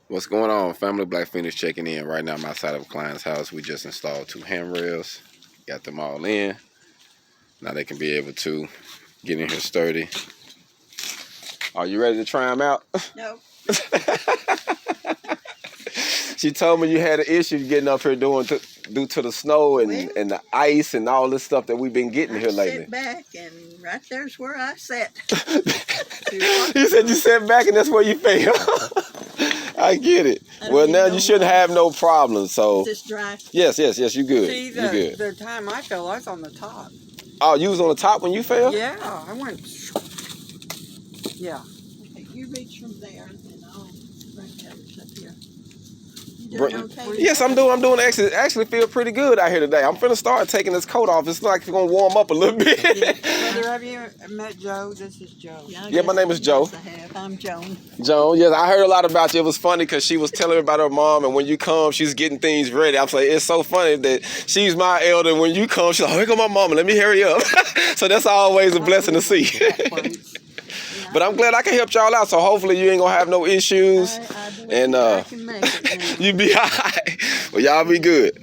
What's going on, family? Black Feniks checking in. Right now I'm outside of a client's house. We just installed 2 handrails. Got them all in. Now they can be able to get in here sturdy. Are you ready to try them out? Nope. She told me you had an issue getting up here due to the snow and the ice and all this stuff that we've been getting here lately. Sit back and right there's where I sat. You said you sat back and that's where you fell. I get it. Well, now you shouldn't have no problems. So Just dry. Yes, you good. See, You good. the time I fell, I was on the top. Oh, you was on the top when you fell? Yeah, I went. Yeah. Okay, you reach from there and I'll bring the others up here. You doing okay? Yes, I'm doing actually feel pretty good out here today. I'm finna start taking this coat off. It's like it's gonna warm up a little bit. Brother, have you met Joe? This is Joe. Yeah, my name is Joe. I'm Joan. Joan, yes, I heard a lot about you. It was funny because she was telling me about her mom, and when you come, she's getting things ready. I'm like, it's so funny that she's my elder. When you come, she's like, oh, here go my mama. Let me hurry up. So that's always a blessing to see. But I'm glad I can help y'all out. So hopefully you ain't gonna have no issues. I can make it. You be all right. Well, y'all be good.